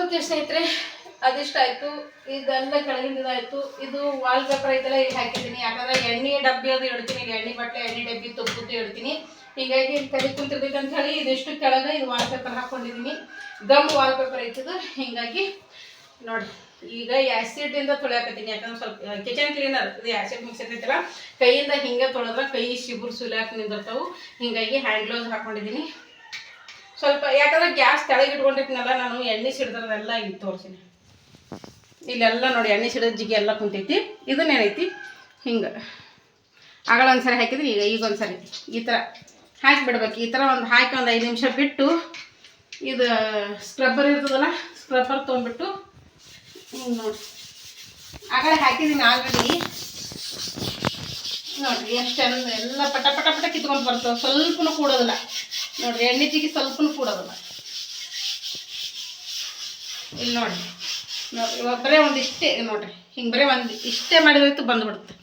Okay ಸ್ನೇಹಿತರೆ, ಅದಿಷ್ಟಾಯ್ತು. ಇದೆಲ್ಲ ಕೆಳಗಿಂದಾಯ್ತು. ಇದು ವಾಲ್ ಪೇಪರ್ ಐತೆಲ್ಲ ಇಲ್ಲಿ ಹಾಕಿದ್ದೀನಿ. ಯಾಕಂದ್ರೆ ಎಣ್ಣೆ ಡಬ್ಬಿ ಅದು ಇಡ್ತೀನಿ, ಇಲ್ಲಿ ಎಣ್ಣೆ ಬಟ್ಟೆ, ಎಣ್ಣೆ ಡಬ್ಬಿ, ತುಪ್ಪದ್ದು ಇಡ್ತೀನಿ. ಹೀಗಾಗಿ ತಲೆ ಕುಂತಿರ್ಬೇಕು ಅಂತ ಹೇಳಿ ಇದಿಷ್ಟು ಕೆಳಗೆ ಇದು ವಾಲ್ ಪೇಪರ್ ಹಾಕೊಂಡಿದ್ದೀನಿ. ಗಮ್ ವಾಲ್ ಪೇಪರ್ ಐತಿದು. ಹೀಗಾಗಿ ನೋಡಿ, ಈಗ ಆ್ಯಸಿಡಿಂದ ತೊಳೆಯಾಕತ್ತೀನಿ. ಯಾಕಂದ್ರೆ ಸ್ವಲ್ಪ ಕಿಚನ್ ಕ್ಲೀನರ್ ಇದು ಆ್ಯಸಿಡ್ ಮಿಕ್ಸ್ ಇರ್ತೈತಲ್ಲ, ಕೈಯಿಂದ ಹಿಂಗೆ ತೊಳೆದ್ರೆ ಕೈ ಶಿಬುರು ಸುಲಿಯಾಕೆ ನಿಂದಿರ್ತಾವೆ. ಹೀಗಾಗಿ ಹ್ಯಾಂಡ್ ಗ್ಲೌಸ್ ಹಾಕೊಂಡಿದ್ದೀನಿ ಸ್ವಲ್ಪ. ಯಾಕಂದ್ರೆ ಗ್ಯಾಸ್ ತೆಳಗೆ ಇಟ್ಕೊಂಡಿರ್ತೀನಲ್ಲ ನಾನು, ಎಣ್ಣೆ ಸಿಡ್ದರದೆಲ್ಲ ಇಲ್ಲಿ ತೋರಿಸ್ತೀನಿ. ಇಲ್ಲೆಲ್ಲ ನೋಡಿ ಎಣ್ಣೆ ಸಿಡಿದ ಜಿಗಿ ಎಲ್ಲ ಕುಂತೈತಿ. ಇದನ್ನೇನೈತಿ ಹಿಂಗೆ ಆಗಳ ಒಂದ್ಸರಿ ಹಾಕಿದ್ರಿ, ಈಗ ಒಂದ್ಸರಿ ಈ ಥರ ಹಾಕಿಬಿಡ್ಬೇಕು. ಈ ಥರ ಒಂದು ಹಾಕಿ ಒಂದು 5 ನಿಮಿಷ ಬಿಟ್ಟು ಇದು ಸ್ಕ್ರಬ್ಬರ್ ಇರ್ತದಲ್ಲ, ಸ್ಕ್ರಬ್ಬರ್ ತೊಗೊಂಡ್ಬಿಟ್ಟು ನೋಡಿ ಆಗಳ ಹಾಕಿದ್ದೀನಿ ಆಲ್ರೆಡಿ. ನೋಡಿರಿ ಎಷ್ಟು ಎಲ್ಲ ಪಟ ಪಟ ಪಟ ಕಿತ್ಕೊಂಡು ಬರ್ತವೆ. ಸ್ವಲ್ಪನೂ ಕೂಡೋದಿಲ್ಲ ನೋಡಿರಿ, ಎಣ್ಣೆ ಜಿಗಿ ಸ್ವಲ್ಪನೂ ಕೂಡೋದಿಲ್ಲ. ಇಲ್ಲಿ ನೋಡಿ ಇವಾಗ ಬರೀ ಒಂದು ಇಷ್ಟೇ ನೋಡಿರಿ, ಹಿಂಗೆ ಬರೀ ಒಂದು ಇಷ್ಟೇ ಮಾಡಿದೈತು ಬಂದುಬಿಡುತ್ತೆ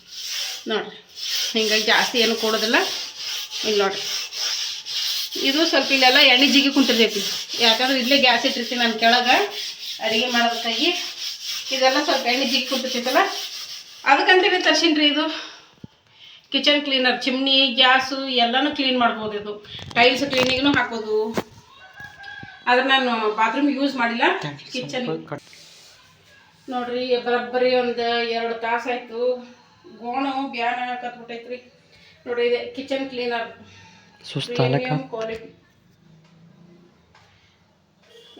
ನೋಡಿರಿ. ಹಿಂಗಾಗಿ ಜಾಸ್ತಿ ಏನು ಕೊಡೋದಿಲ್ಲ. ಇಲ್ಲಿ ನೋಡಿರಿ, ಇದು ಸ್ವಲ್ಪ ಇಲ್ಲೆಲ್ಲ ಎಣ್ಣೆ ಜಿಗಿ ಕುಂತಿರ್ತೈತಿ. ಯಾಕಂದ್ರೆ ಇಲ್ಲೇ ಗ್ಯಾಸ್ ಇಟ್ಟಿರ್ತೀನಿ ನಾನು ಕೆಳಗೆ ಅಡುಗೆ ಮಾಡೋದಕ್ಕಾಗಿ. ಇದೆಲ್ಲ ಸ್ವಲ್ಪ ಎಣ್ಣೆ ಜಿಗಿ ಕುಂತಿರ್ತೈತಲ್ಲ, ಅದಕ್ಕಂತೇಳಿ ತರ್ಸೀನಿ ರೀ. ಇದು ಕಿಚನ್ ಕ್ಲೀನರ್, ಚಿಮ್ನಿ, ಗ್ಯಾಸು ಎಲ್ಲನೂ ಕ್ಲೀನ್ ಮಾಡ್ಬೋದು. ಇದು ಟೈಲ್ಸ್ ಕ್ಲೀನಿಂಗ್ನೂ ಹಾಕೋದು. ಆದರೆ ನಾನು ಬಾತ್ರೂಮ್ ಯೂಸ್ ಮಾಡಿಲ್ಲ, ಕಿಚನ್. ನೋಡ್ರಿ ಬರೋಬ್ಬರಿ ಒಂದು 2 ತಾಸು ಆಯಿತು. ಗೋಣು ಬ್ಯಾನ ಕತ್ಬಿಟ್ಟೈತ್ರಿ. ನೋಡ್ರಿ ಇದೆ ಕಿಚನ್ ಕ್ಲೀನರ್, ಪ್ರೀಮಿಯಂ ಕ್ವಾಲಿಟಿ.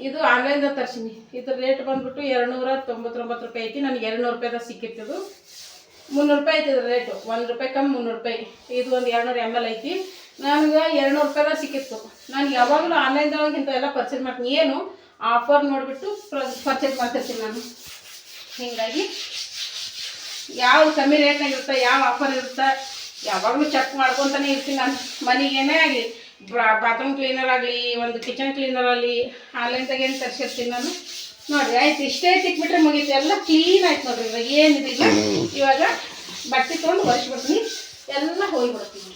ಇದು ಆನ್ಲೈನ್ದಾಗ ತರ್ಸೀನಿ. ಇದ್ರ ರೇಟ್ ಬಂದ್ಬಿಟ್ಟು 299 ರೂಪಾಯಿ ಐತಿ. ನನಗೆ 200 ರೂಪಾಯಿದಾಗ ಸಿಕ್ಕಿತ್ತು. 300 ರೂಪಾಯಿ ಐತಿ ಇದ್ರ ರೇಟು, 1 ರೂಪಾಯಿ ಕಮ್ಮಿ 300 ರೂಪಾಯಿ. ಇದು ಒಂದು 200 ml ಐತಿ. ನನಗೆ 200 ರೂಪಾಯಿದಾಗ ಸಿಕ್ಕಿತ್ತು. ನಾನು ಯಾವಾಗಲೂ ಆನ್ಲೈನ್ದೊಳಗೆ ಇಂಥವೆಲ್ಲ ಪರ್ಚೇಸ್ ಮಾಡ್ತೀನಿ. ಏನು ಆಫರ್ ನೋಡಿಬಿಟ್ಟು ಪರ್ಚೇಸ್ ಮಾಡ್ತಿರ್ತೀನಿ ನಾನು. ಹೀಗಾಗಿ ಯಾವ ಕಮ್ಮಿ ರೇಟ್ನಾಗ ಇರುತ್ತೆ, ಯಾವ ಆಫರ್ ಇರುತ್ತೆ ಯಾವಾಗಲೂ ಚೆಕ್ ಮಾಡ್ಕೊತಾನೆ ಇರ್ತೀನಿ ನಾನು. ಮನೆಗೇನೇ ಆಗಲಿ, ಬಾತ್ರೂಮ್ ಕ್ಲೀನರ್ ಆಗಲಿ, ಒಂದು ಕಿಚನ್ ಕ್ಲೀನರ್ ಆಗಲಿ, ಆನ್ಲೈನ್ದಾಗ ಏನು ತರಿಸಿರ್ತೀನಿ ನಾನು. ನೋಡಿರಿ ಆಯ್ತು, ಇಷ್ಟೇ ತಿಕ್ಬಿಟ್ರೆ ಮುಗೀತು. ಎಲ್ಲ ಕ್ಲೀನ್ ಆಯ್ತು ನೋಡಿರಿ. ಇವಾಗ ಏನಿದಿಲ್ಲ. ಇವಾಗ ಬಟ್ಟೆ ತೊಗೊಂಡು ಒರೆಸ್ಬಿಡ್ತೀನಿ, ಎಲ್ಲ ಹೋಗಿಬಿಡ್ತೀನಿ.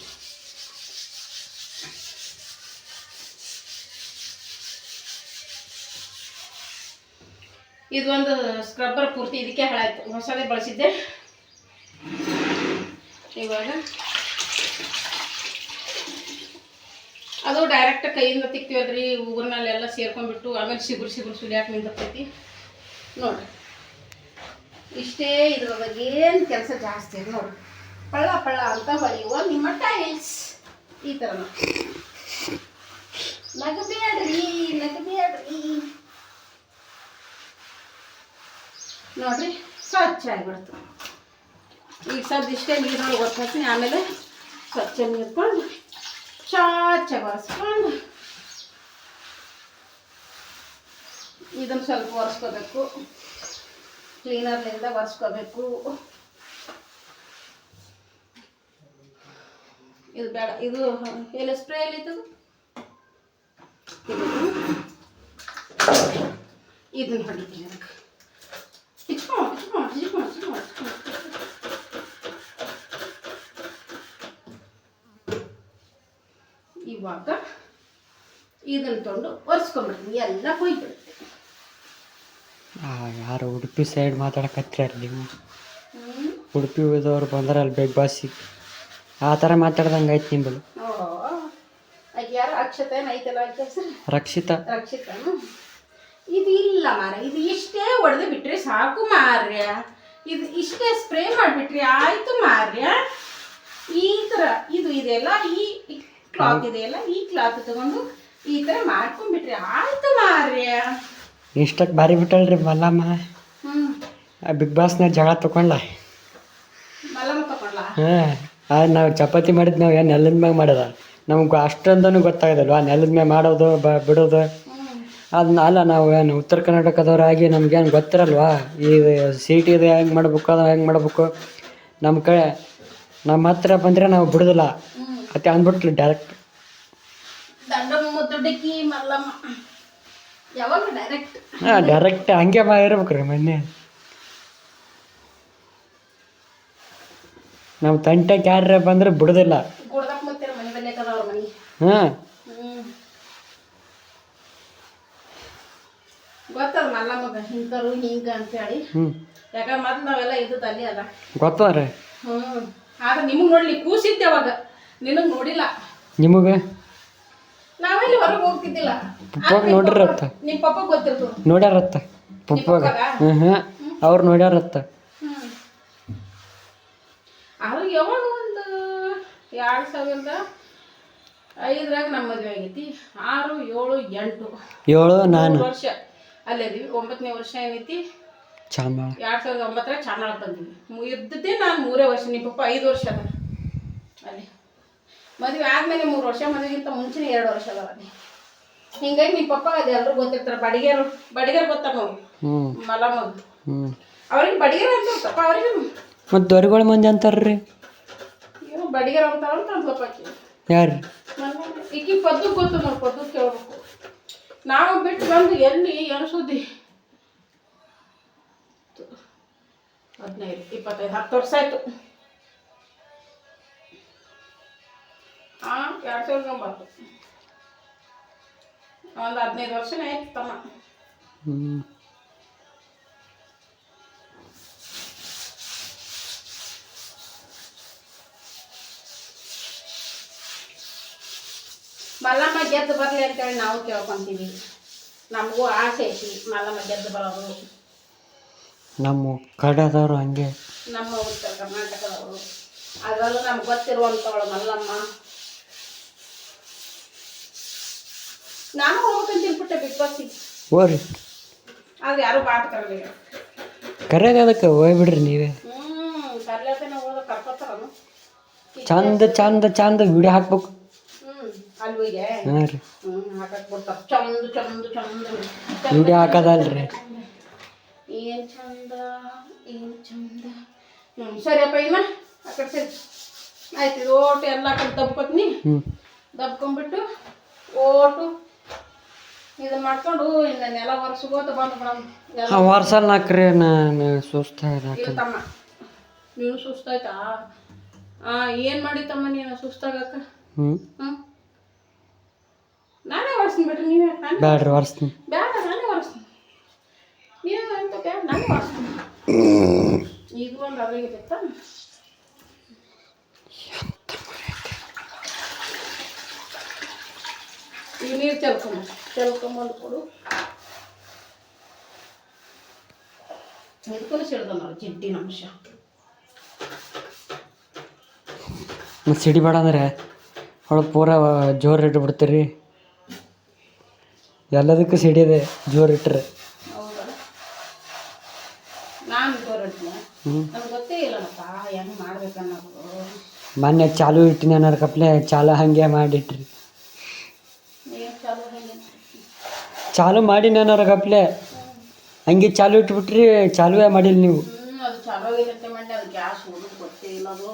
ಇದೊಂದು ಸ್ಕ್ರಬ್ಬರ್ ಪೂರ್ತಿ ಇದಕ್ಕೆ ಹಾಳಾಯ್ತು, ಹೊಸದೇ ಬಳಸಿದ್ದೆ. ಇವಾಗ ಅದು ಡೈರೆಕ್ಟ್ ಕೈಯಿಂದ ತಿಕ್ತೀವಲ್ರಿ, ಉಗುರಿನಲ್ಲೆಲ್ಲ ಸೇರ್ಕೊಂಡ್ಬಿಟ್ಟು ಆಮೇಲೆ ಸಿಗುರು ಸುಲಿಯಾಕೆ ನಿಂತಿರ್ತೈತಿ ನೋಡಿರಿ. ಇಷ್ಟೇ ಇದ್ರೊಳಗೆ ಏನು ಕೆಲಸ ಜಾಸ್ತಿ ಇದೆ ನೋಡಿರಿ. ಪಳ್ಳ ಪಳ್ಳ ಅಂತ ಹೊಳೆಯುವ ನಿಮ್ಮ ಟೈಲ್ಸ್ ಈ ಥರ ನಗಬೇಡ್ರಿ ನೋಡ್ರಿ, ಸ್ವಚ್ಛ ಆಗಿಬಿಡ್ತು. ಈಗ ಸದ್ದು ಇಷ್ಟೇ ನೀರೊಳಗೆ ಒರೆಸ್ತೀನಿ. ಆಮೇಲೆ ಸ್ವಚ್ಛ ನೀರ್ಕೊಂಡು ಸ್ವಚ್ಛ ಒರೆಸ್ಕೊಂಡು ಇದನ್ನು ಸ್ವಲ್ಪ ಒರೆಸ್ಕೋಬೇಕು. ಕ್ಲೀನರ್ನಿಂದ ಒರೆಸ್ಕೋಬೇಕು. ಇದು ಬೇಡ, ಇದು ಎಲ್ಲ ಸ್ಪ್ರೇ ಎಲ್ಲಿತ್ತದು, ಇದನ್ನು ಹೊಡಿತೀನಿ. ಅದಕ್ಕೆ ಇವಾಗ ಇದನ್ನು ತೊಗೊಂಡು ಒರೆಸ್ಕೊಂಡ್ಬಿಡ್ತೀನಿ, ಎಲ್ಲ ಕೊಯ್ಬಿಡುತ್ತೆ. ಯಾರು ಉಡುಪಿ ಸೈಡ್ ಮಾತಾಡಕತ್ತೀರ ನೀವು? ಉಡುಪಿ ಹೋದವ್ರು ಬಂದ್ರೆ ಅಲ್ಲಿ ಬಿಗ್ ಬಾಸಿಗೆ ಆ ಥರ ಮಾತಾಡ್ದಂಗೆ ಆಯ್ತು ನಿಂಬಳು. ಯಾರು ಅಕ್ಷತೆ ಐತಲ್ಲ, ರಕ್ಷಿತಾ. ಇದು ಇಲ್ಲ ಮಾರ, ಇದು ಇಷ್ಟೇ ಹೊಡೆದು ಬಿಟ್ರೆ ಸಾಕು ಮಾರ್ಯ. ಇದು ಇಷ್ಟೇ ಸ್ಪ್ರೇ ಮಾಡಿಬಿಟ್ರಿ ಆಯ್ತು ಮಾರ್ಯ. ಈ ಥರ ಇದು ಇದೆಲ್ಲ, ಈ ಕ್ಲಾತ್ ಇದೆಯಲ್ಲ, ಈ ಕ್ಲಾತ್ ತಗೊಂಡು ಈ ಥರ ಮಾಡ್ಕೊಂಡ್ಬಿಟ್ರಿ ಆಯ್ತು ಮಾರ್ಯ. ಇಷ್ಟಕ್ಕೆ ಬಾರಿ ಬಿಟ್ಟಲ್ರಿ ಮಲ್ಲಮ್ಮ. ಬಿಗ್ ಬಾಸ್ನ ಜಗಳ ತಗೊಂಡ್ಲ. ಮಲ್ಲಮ್ಮ ತಗೊಂಡ್ಲ? ಹಾಂ, ನಾವು ಚಪಾತಿ ಮಾಡಿದ್ದು ನಾವು ಏನು ನೆಲದ ಮ್ಯಾಗ ಮಾಡೋದ, ನಮ್ಗೆ ಅಷ್ಟೊಂದೂ ಗೊತ್ತಾಗೋದಲ್ವ ನೆಲದ ಮ್ಯಾಗ ಮಾಡೋದು ಬಿಡೋದು. ಅದನ್ನ ಅಲ್ಲ, ನಾವು ಏನು ಉತ್ತರ ಕರ್ನಾಟಕದವ್ರಾಗಿ ನಮ್ಗೇನು ಗೊತ್ತಿರಲ್ವಾ ಈ ಸಿಟಿದು ಹೆಂಗೆ ಮಾಡ್ಬೇಕು, ಅದು ಹೆಂಗೆ ಮಾಡ್ಬೇಕು. ನಮ್ಮ ಹತ್ರ ಬಂದರೆ ನಾವು ಬಿಡೋದಿಲ್ಲ ಅತ್ತೆ ಅಂದ್ಬಿಟ್ಲು ಡೈರೆಕ್ಟ್. ಹಾಂ, ಡೈರೆಕ್ಟ್ ಹಂಗೆ ಇರ್ಬೇಕು ರೀ. ಮೊನ್ನೆ ನಮ್ಮ ತಂಟೆಗೆ ಯಾರ ಬಂದ್ರೆ ಬಿಡೋದಿಲ್ಲ. ಹಾಂ, ಗೊತ್ತದ ಮಲ್ಲಮ್ಮಗ ಹಿಂಕರು ಹಿಂಗ ಅಂತೇಳಿ. ಯಾಕಂದ್ರೆ ಮೊದ್ಲು ನಾವೆಲ್ಲ ಇದ್ದದ್ದು ಅಲ್ಲಿ ಅದ ಗೊತ್ತವ್ರೆ. ಆದ್ರೆ ನಿಮಗೆ ನೋಡ್ಲಿ ಕೂಸಿದ್ದೆ ಅವಾಗ, ನಿನಗೆ ನೋಡಿಲ್ಲ. ನಿಮಗೆ ನಾವೆಲ್ಲಿ ಹೊರಗೆ ಹೋಗ್ತಿದ್ದಿಲ್ಲ. ಪಪ್ಪಾಗ ನೋಡಿರತ್ತ, ನಿಮ್ಮ ಪಪ್ಪ ಗೊತ್ತಿರ್ತದೆ, ನೋಡ್ಯಾರತ್ತ ಪಪ್ಪಾಗ. ಅವ್ರು ನೋಡ್ಯಾರತ್ತ. ಆದ್ರೆ ಯಾವಾಗ ಒಂದು 2005 ನಮ್ಮ ಮದುವೆ ಆಗೈತಿ. 6, 7, 8 ನಾನು ವರ್ಷ ಅಲ್ಲೇ ಇದೀವಿ. 9ನೇ ವರ್ಷ ಏನೈತಿ ಚಾಮರಾಳ. 2009 ಚಾಮರಾಳ ಬಂದೀವಿ. ಇದ್ದದ್ದೇ ನಾನು 3 ವರ್ಷ. ನಿಮ್ಮ ಪಪ್ಪ 5 ವರ್ಷ ಅದ ಅಲ್ಲಿ. ಮದುವೆ ಆದ್ಮೇಲೆ 3 ವರ್ಷ, ಮದುವೆಗಿಂತ ಮುಂಚೆನೇ 2 ವರ್ಷ ಅದಾವ ಅಲ್ಲಿ. ಹಿಂಗಾಗಿ ನಿಮ್ಮ ಪಪ್ಪ ಅದು ಎಲ್ಲರೂ ಗೊತ್ತಿರ್ತಾರೆ. ಬಡಿಗೇರು ಗೊತ್ತಾರ ನೋಡಿ, ಮಲ್ಲಮ್ಮಗ್ ಅವ್ರಿಗೆ ಬಡಿಗೇರು ಅಂತ ಪಪ್ಪ. ಅವ್ರಿಗೆ ಮತ್ತು ದೊರೆಗಳ ಮಂದಿ ಅಂತಾರ್ರಿ, ಏನು ಬಡಿಗೇರು ಅಂತಾರ ಅಂತ ಅನ್ಸಪ್ಪ. ಯಾರು ಈಕಿ ಪದ್ದು ಗೊತ್ತು ನೋಡಿ, ಪದ್ದು ಕೇಳ್ಬೇಕು. ನಾವು ಬಿಟ್ಟು ಬಂದು ಎಲ್ಲಿ ಏನು ಸುದ್ದಿ 15, 25, 10 ವರ್ಷ ಆಯ್ತು. 2009 ಒಂದು 15 ವರ್ಷನೇ ಆಯ್ತು ತಮ್ಮ. ಮಲ್ಲಮ್ಮ ಗೆದ್ದು ಬರಲಿ ಅಂತೇಳಿ ನಾವು ಕೇಳ್ಕೊಂತೀವಿ. ನಮಗೂ ಆಸೆ ಐತಿ ಮಲ್ಲಮ್ಮ ಗೆದ್ದು ಬರೋದು. ನಮ್ಮ ಕಡೆದವರು ಹಂಗೆ, ನಮ್ಮ ಉತ್ತರ ಕರ್ನಾಟಕದವರು. ಅದರಲ್ಲೂ ನಮ್ಗೆ ಗೊತ್ತಿರುವಂಥವಳು ಮಲ್ಲಮ್ಮ. ನಾನು ಹೋಗ್ಬೇಕಂತ ತಿಳ್ಬಿಟ್ಟೆ ಬಿಗ್ ಬಾಸಿಗೆ. ಹೋರಿ, ಅದು ಯಾರು ಬಾಟ್ ಕರಲಿಲ್ಲ. ಕರೆಯೋದು ಅದಕ್ಕೆ ಹೋಗ್ಬಿಡ್ರಿ ನೀವೇ. ಕರ್ಲೇತನ ಹೋದ ಕರ್ಕೋತಾರ. ಚಂದ ಚಂದ ಚಂದ ವಿಡಿಯೋ ಹಾಕ್ಬೇಕು. ಅಲ್ಲಿ ಹೋಗಿ ಹಾಂ ರೀ, ಹಾಕಕ್ ಬಿಡ್ತಾರೆ. ಚಂದ ಚಂದ ಚಂದ ವಿಡಿಯೋ ಹಾಕೋದಲ್ರಿ. ಏನು ಚಂದ, ಏನು ಚಂದ. ಸರಿಯಪ್ಪ, ಇನ್ನ ಆ ಕಡೆ ಸರಿ ಆಯ್ತು. ಇದು ಓಟು ಎಲ್ಲ ಕಡೆ ದಬ್ಕೊತೀನಿ. ದಬ್ಕೊಂಡ್ಬಿಟ್ಟು ಓಟು ಇದನ್ನ ಮಾಡ್ಕೊಂಡು ಇನ್ನು ನೆಲ ಒರೆಸ್ಕೋತ ಬಂದು ಬಿಡೋಣ. ವರ್ಷಲ್ ನಾಕ್ರಿ, ನಾನು ಸುಸ್ತಾಗ ತಮ್ಮ. ನೀನು ಸುಸ್ತಾಯ್ತಾ? ಏನು ಮಾಡಿತ್ತಮ್ಮ ನೀನು ಸುಸ್ತಾಗಕ್ಕ? ನಾನೇ ಒರೆಸ್ತೀನಿ ಬಿಡ್ರಿ. ನೀವೇ ಬ್ಯಾಡ್ರಿ ಒರೆಸ್ತೀನಿ. ಬೇಡ, ನಾನೇ ಒರೆಸ್ತೀನಿ. ನೀವು ಅಂತ ಬೇಡ, ನಾನೇ ಒರೆಸ್ತೀನಿ. ಇದು ಒಂದು ಅದ್ರಾಗಿತ್ತ. ಈಗ ನೀರು ಚೆಲ್ಕೊಂಬಂದು ಕೊಡು. ಇದಕ್ಕೂ ಸಿಡ್ದ ನೋಡಿ ಜಿಡ್ಡಿನ ಅಂಶ. ಮತ್ತು ಸಿಡಿಬೇಡ ಅಂದ್ರೆ ಅವಳು ಪೂರ ಜೋರು ಇಟ್ಬಿಡ್ತೀರಿ. ಎಲ್ಲದಕ್ಕೂ ಸಿಡಿದೆ ಜೋರು ಇಟ್ಟರೆ. ಹೌದಾ? ನಾನು ಜೋರು ಇಡ್ತೀನಿ. ನನಗೆ ಗೊತ್ತೇ ಇಲ್ಲಪ್ಪ ಹೆಂಗೆ ಮಾಡ್ಬೇಕನ್ನೋದು. ಮೊನ್ನೆ ಚಾಲು ಇಟ್ಟಿನಿ ಅನ್ನೋರು ಕಪ್ಲೆ ಚಾಲು ಹಾಗೆ ಮಾಡಿಟ್ರಿ. ಚಾಲು ಮಾಡೀನಿ ಅನ್ನೋರ ಕಪ್ಲೆ ಹಂಗೆ ಚಾಲು ಇಟ್ಬಿಟ್ರಿ. ಚಾಲುವೇ ಮಾಡಿಲ್ಲ ನೀವು. ಅದು ಚಾಲು ಆಗಿರುತ್ತೆ ಮಾಡಿ ಅದು ಗ್ಯಾಸ್ ಹೋಗೋದು ಗೊತ್ತೇ ಇಲ್ಲ. ಅದು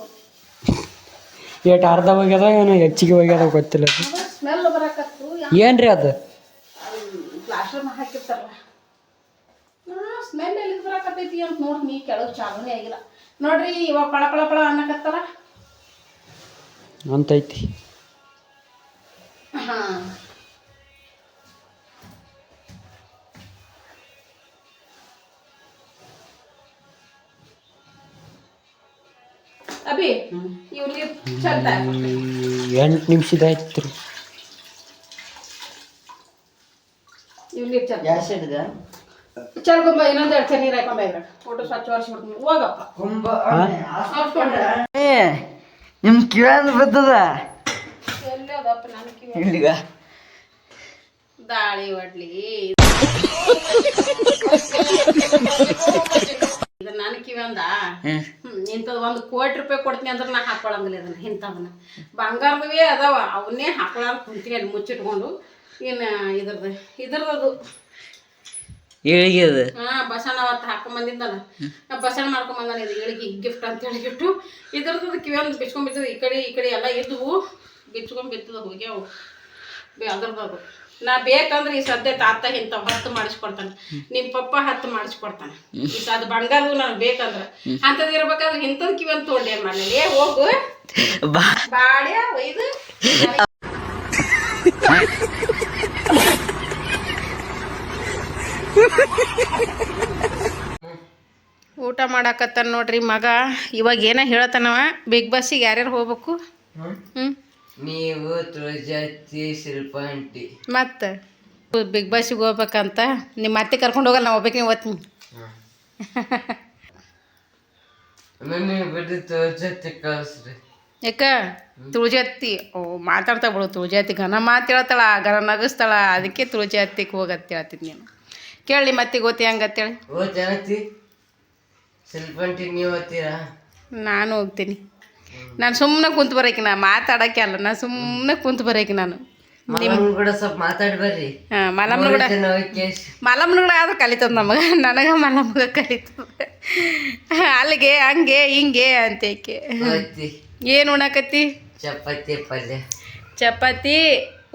ಎಷ್ಟು ಅರ್ಧ ಹೋಗ್ಯದ ಏನೋ ಹೆಚ್ಚಿಗೆ ಹೋಗ್ಯದ ಗೊತ್ತಿಲ್ಲ. ಸ್ಮೆಲ್ ಬರಕತ್ತು. ಏನು ರೀ ಅದು? ಪ್ಲಾಸ್ಟರ್ ಹಾಕಿರ್ತಾರಲ್ಲ, ಸ್ಮೆಲ್ ಎಲ್ಲಿ ಬರಕತ್ತೈತಿ ಅಂತ ನೋಡಿ ನೀ ಕೆಳಗೆ ಚಾಲೂನೇ ಆಗಿಲ್ಲ ನೋಡ್ರಿ. ಇವಾಗ ಪಳ ಪಳ ಪಳ ಅನ್ನಕತ್ತಲ್ಲ ಅಂತೈತಿ. ಹಾಂ, ಅಭಿ ಇವ್ರಿಗೆ ಚಲ್ತಾ 8 ನಿಮಿಷದ ಆಯ್ತು ರೀ. ಇವ್ರಿಗೆ ಚಲ್ಕೊಂಬ. ಇನ್ನೊಂದು 2 ಚ ನೀರು ಹಾಕೊಂಬ. ಇದ್ರಾಗ ಫೋಟೋ ಸ್ವಚ್ಛ ಒರೆಸ್ಬಿಡ್ತೀನಿ. ಹೋಗಪ್ಪ ನಿಮ್ಮ ಕಿವ್ಯಾಗ ಬರ್ತದ ಎಲ್ಲಿ ಅದಪ್ಪ ನನ್ನ ಕಿವಿ ಇಲ್ಲಿಗ ದಾಳಿ ಒಡ್ಲಿ. ಇದು ನನ್ನ ಕಿವಿ ಅಂದ. ಇಂಥದ್ದು 1 ಕೋಟಿ ರೂಪಾಯಿ ಕೊಡ್ತೀನಿ ಅಂದ್ರೆ ನಾ ಹಾಕೊಳಂಗಿಲ್ಲ ಇದನ್ನ. ಇಂಥದನ್ನ ಬಂಗಾರದವೇ ಅದಾವ, ಅವನ್ನೇ ಹಾಕೊಳಂತ ಕುಂತೀನಿ ಅಲ್ಲಿ ಮುಚ್ಚಿಟ್ಕೊಂಡು. ಇನ್ನು ಇದ್ರದ್ದು ಏಳಿಗೆ ಅದು. ಬಸಣ್ಣ ಅವತ್ತು ಹಾಕೊಂಬಂದಿದ್ದಲ್ಲ, ಬಸಣ್ಣ ಮಾಡ್ಕೊಂಬಂದಾನ. ಇದು ಏಳಿಗೆ ಗಿಫ್ಟ್ ಅಂತ ಹೇಳಿಬಿಟ್ಟು ಇದ್ರದ್ದು ಕಿವಿ ಒಂದು ಬಿಚ್ಕೊಂಡ್ಬಿತ್ತದ. ಈ ಕಡೆ ಎಲ್ಲ ಇದ್ವು ಬಿಚ್ಕೊಂಡ್ ಬಿತ್ತದ, ಹೋಗ್ಯಾವು ಅದ್ರದ್ದು. ನಾ ಬೇಕಂದ್ರೆ ಈ ಸದ್ಯ ತಾತ ಇಂಥವು 10 ಮಾಡಿಸ್ಕೊಡ್ತಾನೆ. ನಿಮ್ಮ ಪಪ್ಪ 10 ಮಾಡಿಸ್ಕೊಡ್ತಾನೆ. ಈ ಅದು ಬಂಗಾರದು ನಾನು ಬೇಕಂದ್ರೆ ಅಂಥದ್ದು ಇರ್ಬೇಕಾದ್ರೆ ಇಂಥದ್ದು ಕಿವಿ ಅಂತ ತೊಗೊಂಡು ಏನು ಮಾಡಲಿ. ಹೋಗು ಬಾಡ್ಯ ಒಯ್ದು ಊಟ ಮಾಡಾಕತ್ತಾನ ನೋಡ್ರಿ ಮಗ. ಇವಾಗ ಏನೋ ಹೇಳ್ತಾನವ, ಬಿಗ್ ಬಾಸಿಗೆ ಯಾರ್ಯಾರು ಹೋಗ್ಬೇಕು? ನೀವು, ತುಳಜಾತಿ, ಶಿಲ್ಪ ಆಂಟಿ. ಮತ್ತೆ ಬಿಗ್ ಬಾಸಿಗೆ ಹೋಗ್ಬೇಕಂತ. ನಿಮ್ಮ ಅತ್ತೆ ಕರ್ಕೊಂಡು ಹೋಗಲ್ಲ, ನಾವು ಹೋಗ್ಬೇಕು, ನೀವು ಓದ್ತೀನಿ. ಬಿಟ್ಟು ತುಳಜಾತಿ ಕಳಿಸ್ರಿ. ಯಾಕ ತುಳಜಾತಿ? ಓ ಮಾತಾಡ್ತಾ ಬಿಡು. ತುಳಜಾತಿ ಘನ ಮಾತು ಹೇಳ್ತಾಳ, ಘನ ನಗಿಸ್ತಾಳ. ಅದಕ್ಕೆ ತುಳಜಾತಿಗೆ ಹೋಗತ್ತೆ ಹೇಳ್ತೀನಿ. ನೀನು ಕೇಳಿ ಮತ್ತೆ ಗೊತ್ತಿ ಹಂಗತ್ತೇಳಿ. ಜಾತಿ ಶಿಲ್ಪ ಆಂಟಿ ನೀವು ಓದ್ತೀರಾ? ನಾನು ಹೋಗ್ತೀನಿ. ನಾನು ಸುಮ್ಮನೆ ಕುಂತು ಬರೋಕೆ, ನಾ ಮಾತಾಡೋಕ್ಕೆ ಅಲ್ಲ, ನಾನು ಸುಮ್ಮನೆ ಕುಂತು ಬರೋಕೆ. ನಾನು ಕೂಡ ಸ್ವಲ್ಪ ಮಾತಾಡಿ ಬರ್ರಿ. ಹಾಂ, ಮಲಮ್ನ ಕೂಡ ಆದ್ರೆ ಕಲಿತದ ನಮಗೆ. ನನಗೆ ಮಲಮ್ಗ ಕಲಿತದ. ಅಲ್ಲಿಗೆ ಹಂಗೆ ಹಿಂಗೆ ಅಂತೇಕೆ. ಏನು ಉಣ್ಣಾಕತ್ತಿ? ಚಪಾತಿ ಪಲ್ಯ. ಚಪಾತಿ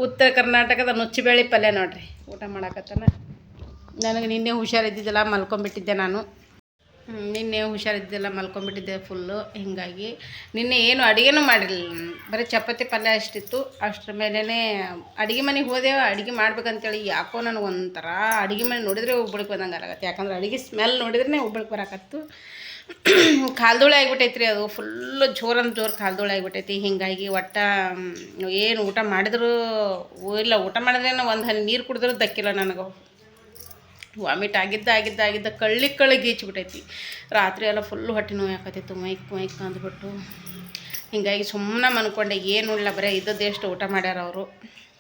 ಉತ್ತರ ಕರ್ನಾಟಕದ ನುಚ್ಚಿಬೇಳೆ ಪಲ್ಯ ನೋಡ್ರಿ ಊಟ ಮಾಡಾಕತ್ತಾನ. ನನಗೆ ನಿನ್ನೆ ಹುಷಾರಿದ್ದಿದ್ದಿಲ್ಲ, ಮಲ್ಕೊಂಡ್ಬಿಟ್ಟಿದ್ದೆ ನಾನು. ನಿನ್ನೆ ಹುಷಾರಿದ್ದಿಲ್ಲ, ಮಲ್ಕೊಂಡ್ಬಿಟ್ಟಿದ್ದೆ ಫುಲ್ಲು. ಹೀಗಾಗಿ ನಿನ್ನೆ ಏನು ಅಡುಗೆನೂ ಮಾಡಿರಲಿಲ್ಲ. ಬರೀ ಚಪಾತಿ ಪಲ್ಯ ಅಷ್ಟಿತ್ತು. ಅಷ್ಟರ ಮೇಲೇ ಅಡುಗೆ ಮನೆಗೆ ಹೋದೆವು. ಅಡುಗೆ ಮಾಡ್ಬೇಕಂತೇಳಿ ಯಾಕೋ ನನಗೆ ಒಂಥರ ಅಡುಗೆ ಮನೆ ನೋಡಿದರೆ ಉಬ್ಬಳಿಕೆ ಬಂದಂಗೆ ಆಗತ್ತೆ. ಯಾಕಂದ್ರೆ ಅಡುಗೆ ಸ್ಮೆಲ್ ನೋಡಿದ್ರೆ ಉಬ್ಬಳಿಕೆ ಬರಾಕತ್ತು. ಕಾಲ್ದೋಳೆ ಆಗಿಬಿಟ್ಟೈತೆ ರೀ. ಅದು ಫುಲ್ಲು ಜೋರು ಕಾಲ್ದೋಳೆ ಆಗಿಬಿಟ್ಟೈತಿ. ಹೀಗಾಗಿ ಏನು ಊಟ ಮಾಡಿದ್ರು ಇಲ್ಲ, ಊಟ ಮಾಡಿದ್ರೆ ಒಂದು ಹನಿ ನೀರು ಕುಡಿದ್ರೂ ದಕ್ಕಿಲ್ಲ ನನಗೆ. ವಾಮಿಟ್ ಆಗಿದ್ದ ಕಳ್ಳಿ ಗೀಚ್ಬಿಟ್ಟೈತಿ. ರಾತ್ರಿ ಎಲ್ಲ ಫುಲ್ಲು ಹೊಟ್ಟೆ ನೋವು ಯಾಕತ್ತಿತ್ತು, ಮೈಕ್ ಅಂದ್ಬಿಟ್ಟು. ಹೀಗಾಗಿ ಸುಮ್ಮನೆ ಮನ್ಕೊಂಡೆ, ಏನೂ ಇಲ್ಲ, ಬರೀ ಇದ್ದದ್ದೆಷ್ಟು ಊಟ ಮಾಡ್ಯಾರ ಅವರು.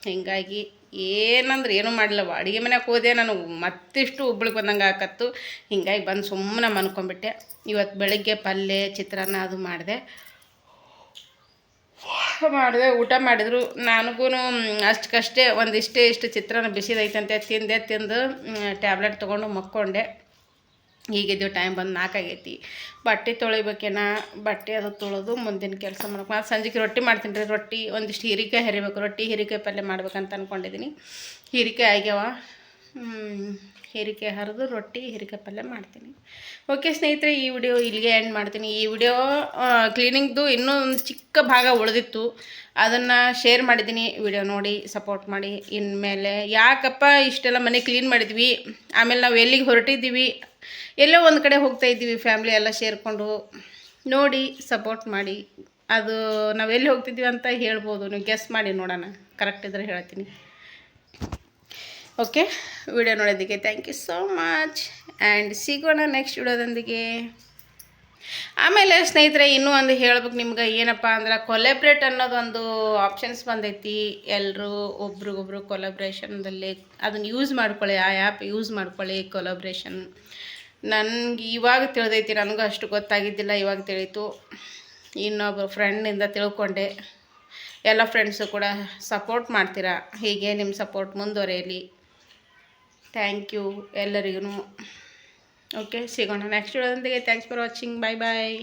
ಹೀಗಾಗಿ ಏನಂದ್ರೆ ಏನೂ ಮಾಡಿಲ್ಲ. ಅಡುಗೆ ಮನೆಗೆ ಹೋದೆ, ನನಗೆ ಮತ್ತಿಷ್ಟು ಉಬ್ಬಳಿಗೆ ಬಂದಂಗೆ ಆಕತ್ತು. ಹೀಗಾಗಿ ಬಂದು ಸುಮ್ಮನೆ ಮನ್ಕೊಂಬಿಟ್ಟೆ. ಇವತ್ತು ಬೆಳಗ್ಗೆ ಪಲ್ಯ, ಚಿತ್ರಾನ್ನ ಅದು ಮಾಡಿದೆ. ಊಟ ಮಾಡಿದ್ರು. ನನಗೂ ಅಷ್ಟಕ್ಕಷ್ಟೇ ಇಷ್ಟು ಚಿತ್ರಾನ್ನ ಬಿಸಿದೈತಂತೆ ತಿಂದು ಟ್ಯಾಬ್ಲೆಟ್ ತೊಗೊಂಡು ಮಕ್ಕೊಂಡೆ. ಹೀಗಿದ್ದು ಟೈಮ್ ಬಂದು 4 ಆಗೈತಿ. ಬಟ್ಟೆ ತೊಳಿಬೇಕೇನ, ಬಟ್ಟೆ ಅದು ತೊಳೆದು ಮುಂದಿನ ಕೆಲಸ ಮಾಡ್ಬೇಕು. ಮತ್ತು ಸಂಜೆಗೆ ರೊಟ್ಟಿ ಮಾಡ್ತೀನಿ ರೀ. ರೊಟ್ಟಿ ಒಂದಿಷ್ಟು ಹೀರಿಕಾಯಿ ಹರಿಬೇಕು. ಹೀರಿಕಾಯಿ ಪಲ್ಯ ಮಾಡ್ಬೇಕಂತ ಅಂದ್ಕೊಂಡಿದ್ದೀನಿ. ಹೀರಿಕಾಯಿ ಆಗ್ಯಾವ. ಹೀರಿಕಾಯಿ ಹರಿದು ಹೀರಿಕಾಯಿ ಪಲ್ಯ ಮಾಡ್ತೀನಿ. ಓಕೆ ಸ್ನೇಹಿತರೆ, ಈ ವಿಡಿಯೋ ಇಲ್ಲಿಗೆ ಎಂಡ್ ಮಾಡ್ತೀನಿ. ಈ ವಿಡಿಯೋ ಕ್ಲೀನಿಂಗ್ದು ಇನ್ನೂ ಒಂದು ಚಿಕ್ಕ ಭಾಗ ಉಳಿದಿತ್ತು, ಅದನ್ನು ಶೇರ್ ಮಾಡಿದ್ದೀನಿ. ವಿಡಿಯೋ ನೋಡಿ ಸಪೋರ್ಟ್ ಮಾಡಿ. ಇನ್ಮೇಲೆ ಯಾಕಪ್ಪ ಇಷ್ಟೆಲ್ಲ ಮನೆ ಕ್ಲೀನ್ ಮಾಡಿದ್ವಿ, ಆಮೇಲೆ ನಾವು ಎಲ್ಲಿಗೆ ಹೊರಟಿದ್ದೀವಿ, ಎಲ್ಲೋ ಒಂದು ಕಡೆ ಹೋಗ್ತಾಯಿದ್ದೀವಿ ಫ್ಯಾಮ್ಲಿ ಎಲ್ಲ ಸೇರಿಕೊಂಡು, ನೋಡಿ ಸಪೋರ್ಟ್ ಮಾಡಿ. ಅದು ನಾವು ಎಲ್ಲಿ ಹೋಗ್ತಿದ್ದೀವಿ ಅಂತ ಹೇಳ್ಬೋದು, ನೀವು ಗೆಸ್ ಮಾಡಿ ನೋಡೋಣ. ಕರೆಕ್ಟ್ ಇದ್ದರೆ ಹೇಳ್ತೀನಿ. ಓಕೆ, ವಿಡಿಯೋ ನೋಡೋದಕ್ಕೆ thank you so much. And ಸಿಗೋಣ ನೆಕ್ಸ್ಟ್ ವಿಡಿಯೋದೊಂದಿಗೆ. ಆಮೇಲೆ ಸ್ನೇಹಿತರೆ, ಇನ್ನೂ ಒಂದು ಹೇಳ್ಬೇಕು ನಿಮ್ಗೆ. ಏನಪ್ಪ ಅಂದ್ರೆ, ಕೊಲೆಬ್ರೇಟ್ ಅನ್ನೋದೊಂದು ಆಪ್ಷನ್ಸ್ ಬಂದೈತಿ. ಎಲ್ಲರೂ ಒಬ್ರಿಗೊಬ್ರು ಕೊಲಾಬ್ರೇಷನ್ದಲ್ಲಿ ಅದನ್ನು ಯೂಸ್ ಮಾಡ್ಕೊಳ್ಳಿ. ಆ ಆ್ಯಪ್ ಯೂಸ್ ಮಾಡ್ಕೊಳ್ಳಿ, ಕೊಲಾಬ್ರೇಷನ್. ನನಗೆ ಇವಾಗ ತಿಳಿದೈತಿ, ನನಗೂ ಅಷ್ಟು ಗೊತ್ತಾಗಿದ್ದಿಲ್ಲ, ಇವಾಗ ತಿಳಿತು. ಇನ್ನೊಬ್ಬರು ಫ್ರೆಂಡಿಂದ ತಿಳ್ಕೊಂಡೆ. ಎಲ್ಲ ಫ್ರೆಂಡ್ಸು ಕೂಡ ಸಪೋರ್ಟ್ ಮಾಡ್ತೀರಾ. ಹೀಗೆ ನಿಮ್ಮ ಸಪೋರ್ಟ್ ಮುಂದುವರೆಯಲಿ. ಥ್ಯಾಂಕ್ ಯು ಎಲ್ಲರಿಗೂ. ಓಕೆ, ಸಿಗೋಣ ನೆಕ್ಸ್ಟ್ ವಿಡಿಯೋದೊಂದಿಗೆ. Thanks for watching. Bye bye.